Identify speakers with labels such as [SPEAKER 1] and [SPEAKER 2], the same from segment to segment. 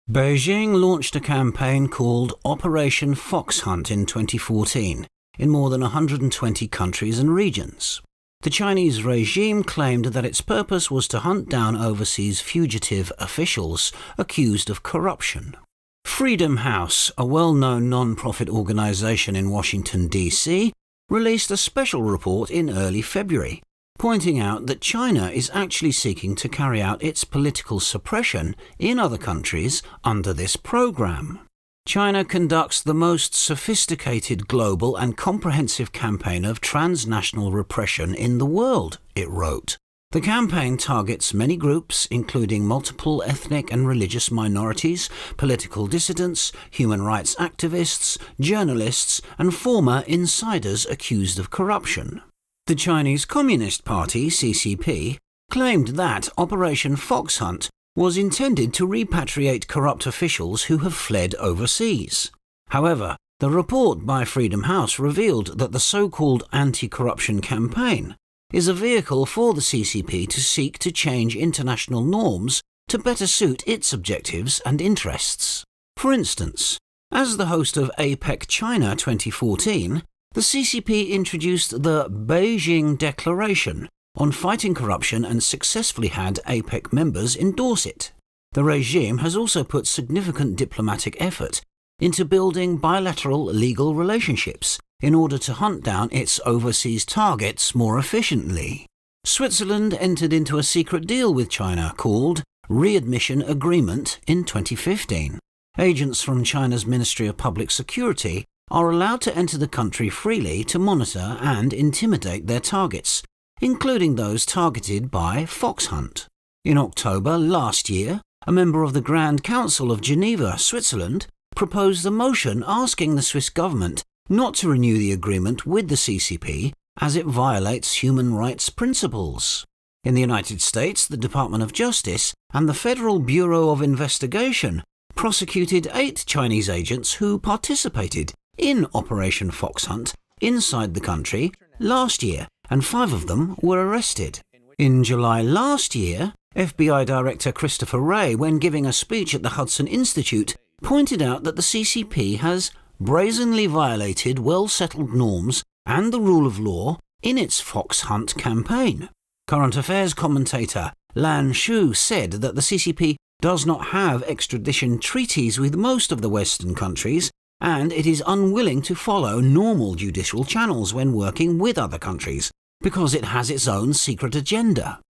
[SPEAKER 1] Beijing launched a campaign called Operation Fox Hunt in 2014 in more than 120 countries and regions. The Chinese regime claimed that its purpose was to hunt down overseas fugitive officials accused of corruption. Freedom House, a well-known non-profit organization in Washington, D.C., released a special report in early February, pointing out that China is actually seeking to carry out its political suppression in other countries under this program. China conducts the most sophisticated global and comprehensive campaign of transnational repression in the world, it wrote. The campaign targets many groups, including multiple ethnic and religious minorities, political dissidents, human rights activists, journalists, and former insiders accused of corruption. The Chinese Communist Party, CCP, claimed that Operation Fox Hunt was intended to repatriate corrupt officials who have fled overseas. However, the report by Freedom House revealed that the so-called anti-corruption campaign is a vehicle for the CCP to seek to change international norms to better suit its objectives and interests. For instance, as the host of APEC China 2014, the CCP introduced the Beijing Declaration on fighting corruption and successfully had APEC members endorse it. The regime has also put significant diplomatic effort into building bilateral legal relationships in order to hunt down its overseas targets more efficiently. Switzerland entered into a secret deal with China called Readmission Agreement in 2015. Agents from China's Ministry of Public Security are allowed to enter the country freely to monitor and intimidate their targets, including those targeted by Fox Hunt. In October last year, a member of the Grand Council of Geneva, Switzerland, proposed a motion asking the Swiss government not to renew the agreement with the CCP as it violates human rights principles. In the United States, the Department of Justice and the Federal Bureau of Investigation prosecuted 8 Chinese agents who participated in Operation Fox Hunt inside the country last year, and 5 of them were arrested. In July last year, FBI Director Christopher Wray, when giving a speech at the Hudson Institute, pointed out that the CCP has brazenly violated well-settled norms and the rule of law in its Fox Hunt campaign. Current affairs commentator Lan Shu said that the CCP does not have extradition treaties with most of the Western countries, and it is unwilling to follow normal judicial channels when working with other countries, because it has its own secret agenda.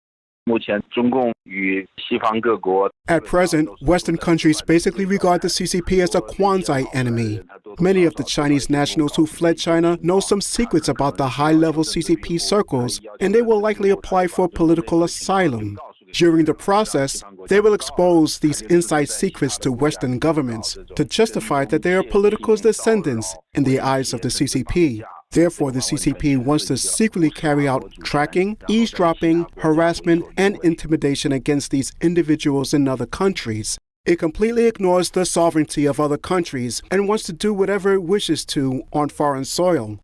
[SPEAKER 2] At present, Western countries basically regard the CCP as a quasi-enemy. Many of the Chinese nationals who fled China know some secrets about the high-level CCP circles, and they will likely apply for political asylum. During the process, they will expose these inside secrets to Western governments to justify that they are political descendants in the eyes of the CCP. Therefore, the CCP wants to secretly carry out tracking, eavesdropping, harassment, and intimidation against these individuals in other countries. It completely ignores the sovereignty of other countries and wants to do whatever it wishes to on foreign soil.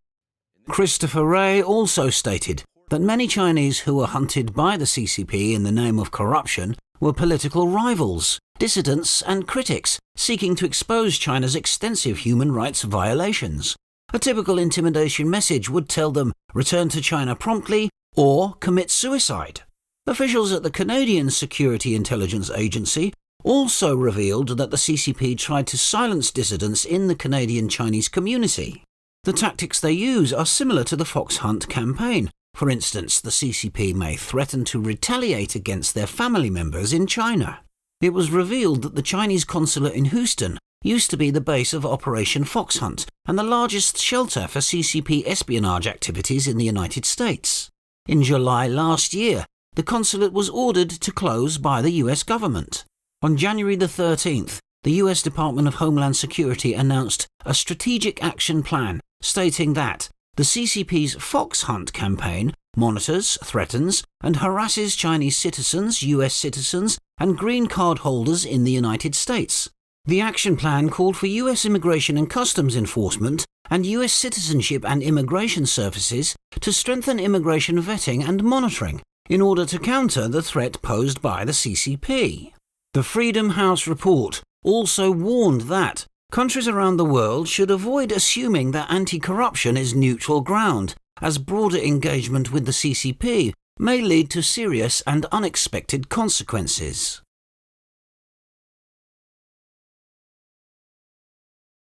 [SPEAKER 1] Christopher Wray also stated that many Chinese who were hunted by the CCP in the name of corruption were political rivals, dissidents, and critics seeking to expose China's extensive human rights violations. A typical intimidation message would tell them, return to China promptly or commit suicide. Officials at the Canadian Security Intelligence Agency also revealed that the CCP tried to silence dissidents in the Canadian Chinese community. The tactics they use are similar to the Fox Hunt campaign. For instance, the CCP may threaten to retaliate against their family members in China. It was revealed that the Chinese consulate in Houston used to be the base of Operation Fox Hunt and the largest shelter for CCP espionage activities in the United States. In July last year, the consulate was ordered to close by the US government. On January the 13th, the US Department of Homeland Security announced a strategic action plan stating that the CCP's Fox Hunt campaign monitors, threatens, and harasses Chinese citizens, US citizens, and green card holders in the United States. The action plan called for US Immigration and Customs Enforcement and US Citizenship and Immigration Services to strengthen immigration vetting and monitoring in order to counter the threat posed by the CCP. The Freedom House report also warned that countries around the world should avoid assuming that anti-corruption is neutral ground, as broader engagement with the CCP may lead to serious and unexpected consequences.